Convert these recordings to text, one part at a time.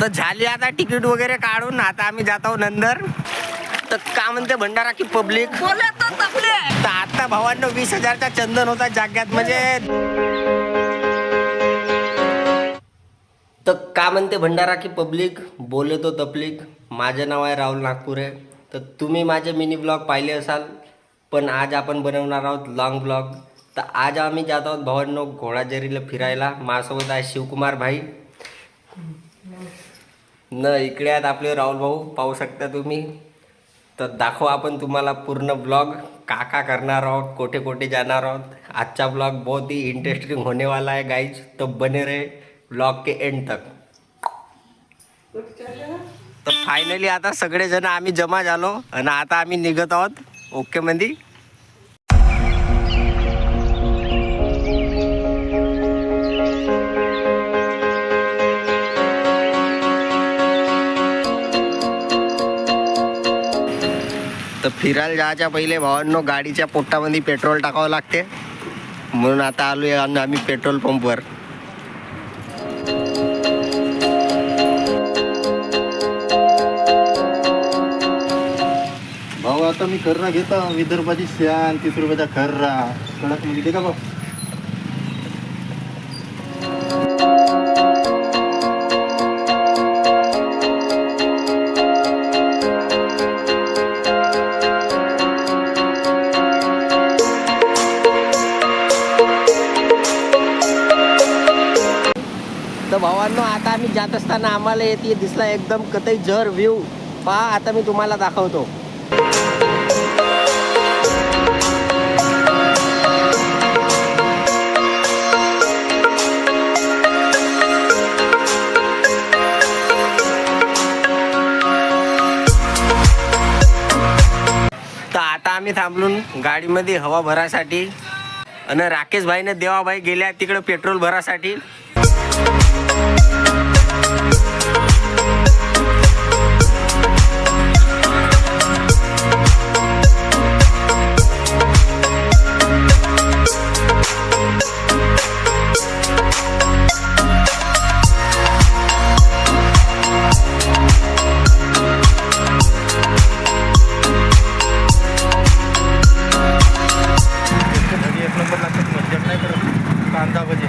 तर झाली आता तिकीट वगैरे काढून आता आम्ही जातो नंतर. तर का म्हणते भंडारा की पब्लिक. तर आता भावांनो 20,000चा चंदन होता जाग्यात म्हणजे. तर का म्हणते भंडारा की पब्लिक बोले तो तपलिक. माझे नाव आहे राहुल नागपुरे. तर तुम्ही माझे मिनी ब्लॉग पाहिले असाल, पण आज आपण बनवणार आहोत लॉंग ब्लॉग. तर आज आम्ही जात आहोत भावांनो घोडाझरीला फिरायला. माझ्यासोबत आहे शिवकुमार भाई न इकडे आहेत आपले राहुल भाऊ, पाहू शकता तुम्ही. तर दाखवा आपण तुम्हाला पूर्ण ब्लॉग का करणार आहोत, कोठे कोठे जाणार आहोत. आजचा ब्लॉग बहुत ही इंटरेस्टिंग होने वाला है गाइज. तो बने रहे ब्लॉग के एंड तक. तर फायनली आता सगळेजण आम्ही जमा झालो आणि आता आम्ही निघत आहोत. ओके मंदी. तर फिरायला जायच्या पहिले भावांनो गाडीच्या पोटामध्ये पेट्रोल टाकावं लागते, म्हणून आता आलोय आम्ही पेट्रोल पंपवर. भाऊ आता मी खर्रा घेतो विदर्भाची शान 30 रुपयाचा खर्रा कडक म्हणजे का भाऊ. तर भावांनो आता आम्ही जात असताना आम्हाला येते दिसला एकदम कतई जर व्ह्यू. पहा आता मी तुम्हाला दाखवतो. तर आता आम्ही थांबलून गाडीमध्ये हवा भरासाठी आणि राकेश भाईने देवाभाई गेल्या तिकडे पेट्रोल भरासाठी. एक नंबर लागतात मज्जा नाही करत. कांदा भजी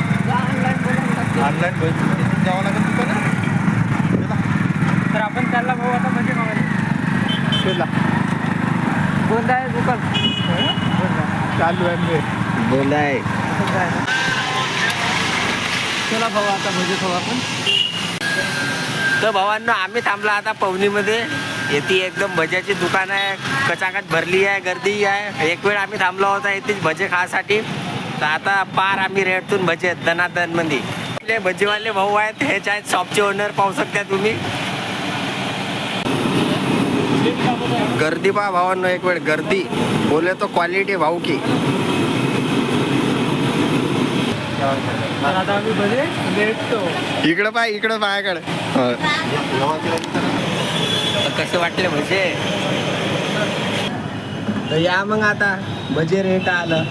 ऑनलाईन भजी द्यावं लागेल दुकान. तर आपण चालला भाऊ आता म्हणजे चला कोणता आहे दुकान चालू आहे मी बोलाय. चला भाऊ आता भजी खाऊ आपण. तर भावांनो आम्ही थांबला आता पवनीमध्ये. येथे एकदम भज्याची दुकान आहे, कचाकच भरली आहे, गर्दी आहे. एक वेळ आम्ही थांबलो होता येथेच भजे खासाठी. तर आता पार आम्ही रेटतून भजे दनादन मध्ये. आपले भजीवाले भाऊ आहेत, हेच आहेत शॉपचे ओनर, पाहू शकता तुम्ही. गर्दी पहा भावांनो, एक वेळ गर्दी बोले तो क्वालिटी भाऊ की. तर आता आम्ही भजे भेटतो. इकडं पाय, इकडं पायाकडे. कसे वाटले भजे. तर या मग आता भजे रेट आलं.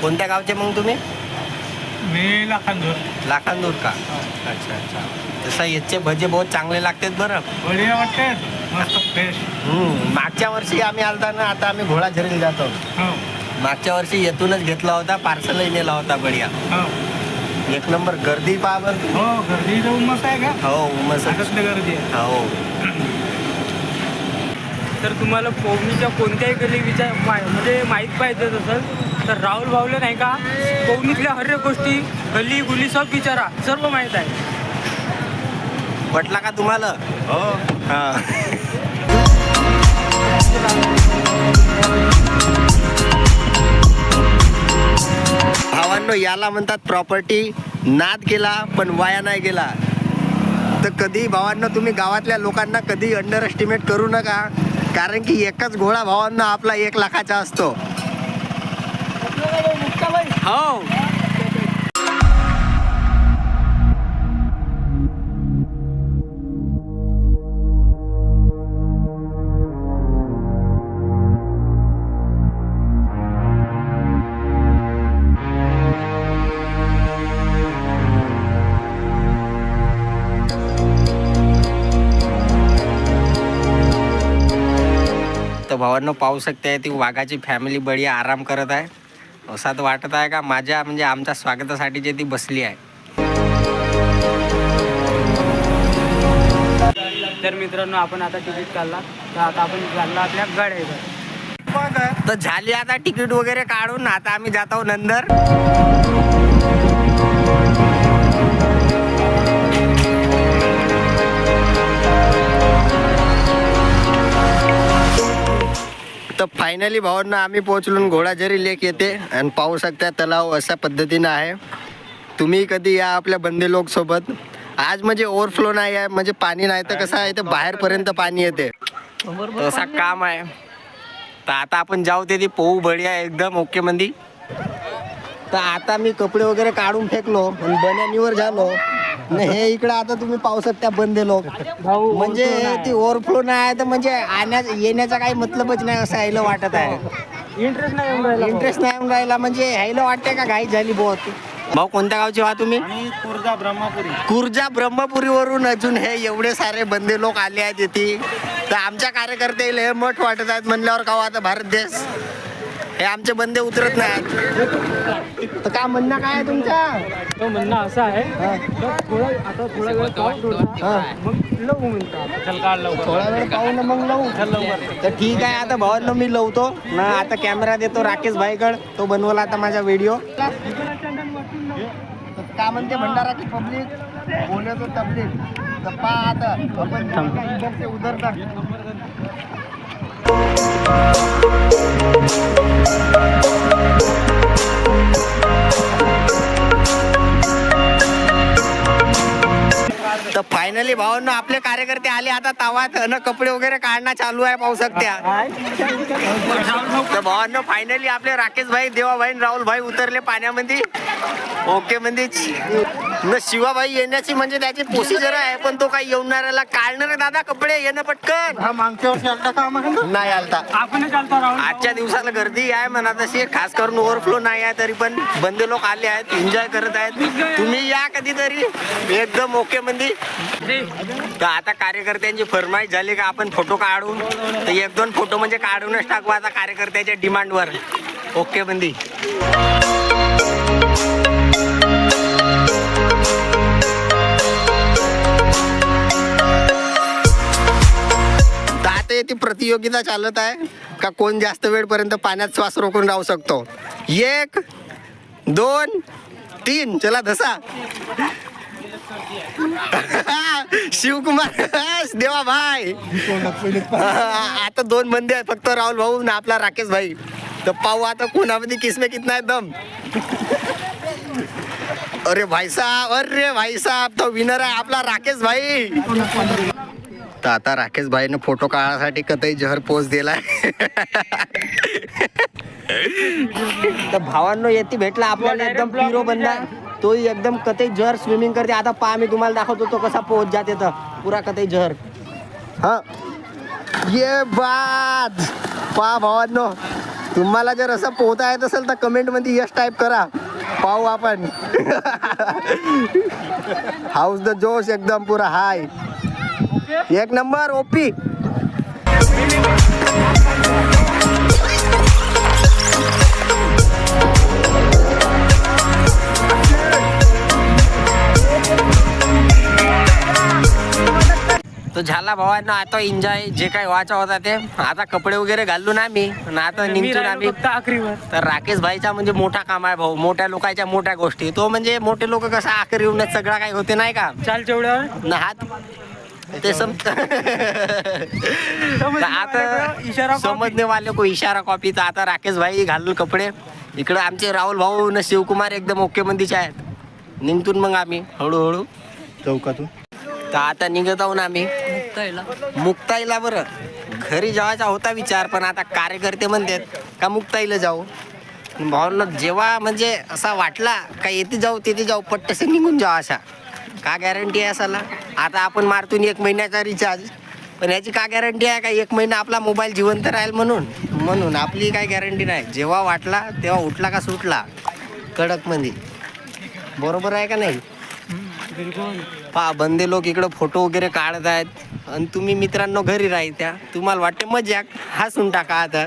कोणत्या गावचे मग तुम्ही. मी लाखांदूर. लाखांदूर का. अच्छा अच्छा. तसं याचे भजे बहुत चांगले लागतात बरं. बढिया वाटते मस्त फ्रेश. मागच्या वर्षी आम्ही आलता ना, आता आम्ही घोडाझरीला जातो. हो मागच्या वर्षी येथूनच घेतला होता, पार्सलही नेला होता बढिया. हो एक नंबर गर्दी पहा बरं. हो गर्दी जाऊन मस्त आहे का. हो मस्त गर्दी आहे. हो. तर तुम्हाला पवनीच्या कोणत्याही गली म्हणजे माहीत पाहिजे असेल तर राहुल भाऊले नाही का पवनीतल्या हर गोष्टी गली गुली सब विचारा, सर्व माहीत आहे. पटला का तुम्हाला. हो हा. भावांनो याला म्हणतात प्रॉपर्टी. नाद केला पण वाया नाही गेला. तर कधी भावांनो तुम्ही गावातल्या लोकांना कधी अंडर एस्टिमेट करू नका, कारण की एकच घोडा भावांना आपला 1 लाखाचा असतो. हो. भावांनो पाहू शकते ती वाघाची फॅमिली बढिया आराम करत आहे. असा तर वाटत आहे का माझ्या म्हणजे आमच्या स्वागतासाठी जे ती बसली आहे. तर मित्रांनो आपण आता तिकीट काढला तर आता आपण चालला आपल्या गाड्या. तर झाली आता तिकीट वगैरे काढून आता आम्ही जात आहोत नंतर. तर फायनली भावांना आम्ही पोहोचलो घोडाझरी लेक येते आणि पाहू शकता तलाव अशा पद्धतीनं आहे. तुम्ही कधी या आपल्या बंदे लोक सोबत. आज म्हणजे ओव्हरफ्लो नाही आहे म्हणजे पाणी नाही तर कसं आहे तर बाहेरपर्यंत पाणी येते तसा काम आहे. तर आता आपण जाऊ ते ती पोहू बढिया एकदम ओके मंदी. तर आता मी कपडे वगैरे काढून फेकलो आणि बन्यानीवर झालो न हे इकडे आता तुम्ही पाहू शकता बंदे लोक म्हणजे ती ओव्हरफ्लो नाही आहे तर म्हणजे येण्याचा काही मतलबच नाही असं यायला वाटत आहे. इंटरेस्ट नाही येऊन राहिला. इंटरेस्ट नाही येऊन राहिला म्हणजे यायला वाटते का घाई झाली बहुत. भाऊ कोणत्या गावचे व्हा तुम्ही? कुर्जा ब्रह्मपुरीवरून अजून हे एवढे सारे बंदे लोक आले आहेत इथे. तर आमच्या कार्यकर्त्याला हे मठ वाटत आहेत म्हणल्यावर का आता भारत देश हे आमचे बंदे उतरत नाहीत. तर काय म्हणणं काय आहे तुमच्या? तो म्हणणं असं आहे आता थोडा वेळ पाऊस सोडला, मग लवू म्हणतात. थोडा वेळ पाहू ना मग लावू. तर ठीक आहे आता भावांनो मी लावतो ना. आता कॅमेरा देतो राकेश भाईकड. तो बनवला आता माझा व्हिडिओ. काय म्हणते भंडारा की पब्लिक बोलतो तबलिक गप्पा आता आपण इधर से उधर तक. तर फायनली भावांनो आपले कार्यकर्ते आले आता तावात न कपडे वगैरे काढणं चालू आहे पाहू शकत्या. तर भावांनो फायनली आपले राकेश भाई देवाभाई राहुल भाई उतरले पाण्यामध्ये ओके म्हणजे न शिवाबाई येण्याची म्हणजे त्याची प्रोसिजर आहे पण तो काही येणाऱ्याला काढणार दादा कपडे येणं पटकन. मागच्या वर्षी आलता का नाही आलता. आपण चालतो राहुल. आजच्या दिवसाला गर्दी आहे म्हणा तशी खास करून ओव्हरफ्लो नाही आहे तरी पण बंदे लोक आले आहेत एन्जॉय करत आहेत. तुम्ही या कधीतरी एकदम ओके म्हणजे. तर आता कार्यकर्त्यांची फरमाईश झाली का आपण फोटो काढू तर एक दोन फोटो म्हणजे काढूनच टाकू आता कार्यकर्त्याच्या डिमांडवर ओके बंदी. आता ती प्रतियोगिता चालत आहे का कोण जास्त वेळपर्यंत पाण्यात श्वास रोखून राहू शकतो. 1 2 3 चला धसा. शिवकुमार देवा भाई. आता 2 बंदे आहेत फक्त राहुल भाऊ ना आपला राकेश भाई. तर पाहू आता कोणामध्ये किसमे कितना है दम. अरे भाई साहब तो विनर आहे आपला राकेश भाई. तर आता राकेश भाईने फोटो काढण्यासाठी कतई जहर पोच दिलाय. तर भावांनो येते भेटला आपल्याला एकदम पिरो बंदा. तो एकदम कतई जहर स्विमिंग करते. आता पहा मी तुम्हाला दाखवतो तो कसा पोहोच जाते तर पुरा कतई जहर. हा ये बात पहा भावांनो. तुम्हाला जर असं पोहता येत असेल तर कमेंट मध्ये यस टाईप करा. पाहू आपण. हाऊस द जोश एकदम पुरा हाय. एक नंबर ओपी. तो झाला भावांना आता एन्जॉय जे काही व्हायचा होता ते. आता कपडे वगैरे घालून आम्ही आता निघून आम्ही. तर राकेश भाईचा म्हणजे मोठा काम आहे भाऊ. मोठ्या लोकांच्या मोठ्या गोष्टी. तो म्हणजे मोठे लोक कसं आखरी येऊन सगळं काही होते नाही का. चाल तेवढ्यावर ना हात ते आता इशारा समजने वाले को इशारा कॉपी. तर आता राकेश भाई घालून कपडे. इकडे आमचे राहुल भाऊ न शिवकुमार एकदम ओके मंदीचे आहेत. निघतून मग आम्ही हळूहळू चौकातून. तर आता निघत आहोत आम्ही मुक्ताईला. बरं घरी जायचा होता विचार पण आता कार्यकर्ते म्हणतात का मुक्ताईला जाऊ. भावना जेव्हा म्हणजे असा वाटला का येथे जाऊ तिथे जाऊ पट्टसे निघून जाऊ असा का गॅरंटी आहे असाला. आता आपण मारतून 1 महिन्याचा रिचार्ज पण याची का गॅरंटी आहे का 1 महिना आपला मोबाईल जिवंत राहील म्हणून आपली काय गॅरंटी नाही. जेव्हा वाटला तेव्हा उठला का सुटला कडक मध्ये. बरोबर आहे का नाही. पहा बंदे लोक इकडं फोटो वगैरे काढत आहेत. आणि तुम्ही मित्रांनो घरी राहत्या. तुम्हाला वाटते मजाक, हसून टाका आता.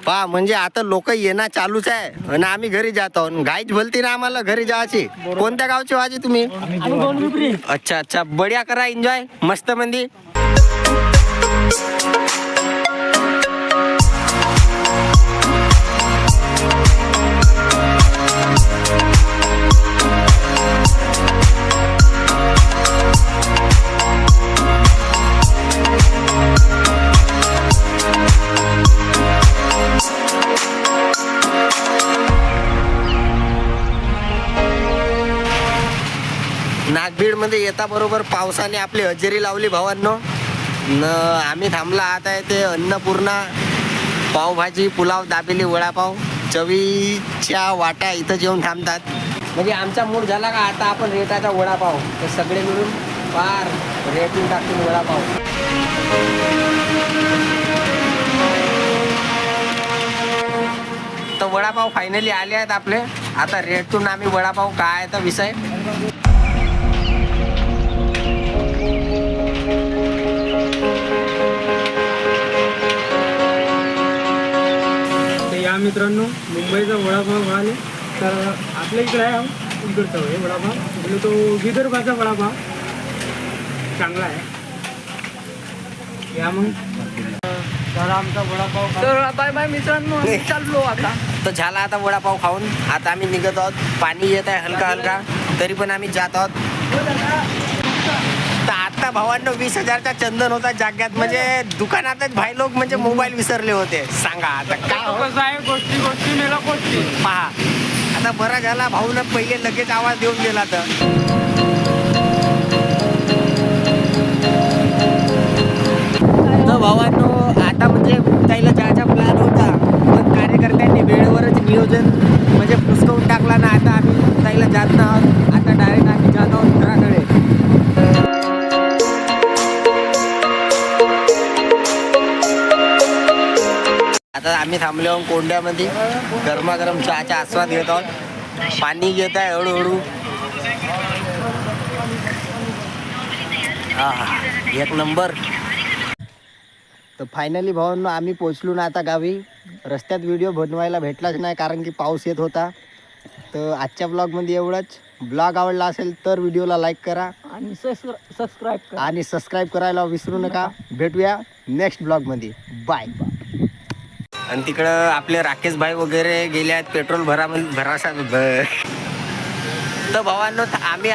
पहा म्हणजे आता लोक येणं चालूच आहे आणि आम्ही घरी जातो. घाईच भलती ना आम्हाला घरी जायची. कोणत्या गावचे वाजे तुम्ही? अच्छा अच्छा, बढिया करा एन्जॉय मस्त मंदी. नागबीड मध्ये येता बरोबर पावसाने आपली हजेरी लावली भावांनो. न आम्ही थांबला आता आहे ते अन्नपूर्णा पावभाजी पुलाव दाबेली वडापाव चवीच्या वाट्या इथं जेवण थांबतात. म्हणजे आमचा मूड झाला का आता आपण रेटाचा वडापाव तर सगळे मिळून पार रेटून टाकून वडापाव. तर वडापाव फायनली आले आहेत आपले. आता रेटून आम्ही वडापाव काय तर विषय. या मित्रांनो मुंबईचा वडापाव खाले तर आपल्या इकडे आहे इकडचा आहे वडापाव. म्हणजे तो विदर्भाचा वडापाव चांगला आहे. या मग तर आमचा वडापाव तर बाय बाय मित्रांनो आम्ही चाललो आता. तर झाला आता वडापाव खाऊन. आता आम्ही निघत आहोत. पाणी येत आहे हलका हलका तरी पण आम्ही जात आहोत. तर आता भावांनो 20,000चा चंदन होता जाग्यात. म्हणजे दुकानातच भाई लोक म्हणजे मोबाईल विसरले होते. सांगा आता काय कसं आहे गोष्टी गोष्टी मेला गोष्टी. पहा आता बरा झाला भाऊनं पहिले लगेच आवाज देऊन दिला. तर भावांनो आता म्हणजे मुक्ताईला जायचा प्लॅन होता पण कार्यकर्त्यांनी वेळेवरच नियोजन म्हणजे फुसकवून टाकला ना. आता आम्ही मुक्ताईला जात ना आहोत. आता डायरेक्ट आम्ही जात आहोत घराकडे. आता आम्ही थांबलो आहोत कोंड्यामध्ये. गरमागरम चहाचा आस्वाद घेत आहोत. पाणी घेत आहे हळूहळू. एक नंबर. तर फायनली भावांनो आम्ही पोचलो ना आता गावी. रस्त्यात व्हिडिओ बनवायला भेटलाच नाही कारण की पाऊस येत होता. तर आजच्या ब्लॉगमध्ये एवढंच. ब्लॉग आवडला असेल तर व्हिडिओला लाईक करा आणि सबस्क्राईब करा. आणि सबस्क्राईब करायला विसरू नका. भेटूया नेक्स्ट ब्लॉगमध्ये. बाय. आणि तिकडं आपले राकेश भाई वगैरे गेले आहेत पेट्रोल भरासाठी. तर भावांनो आम्ही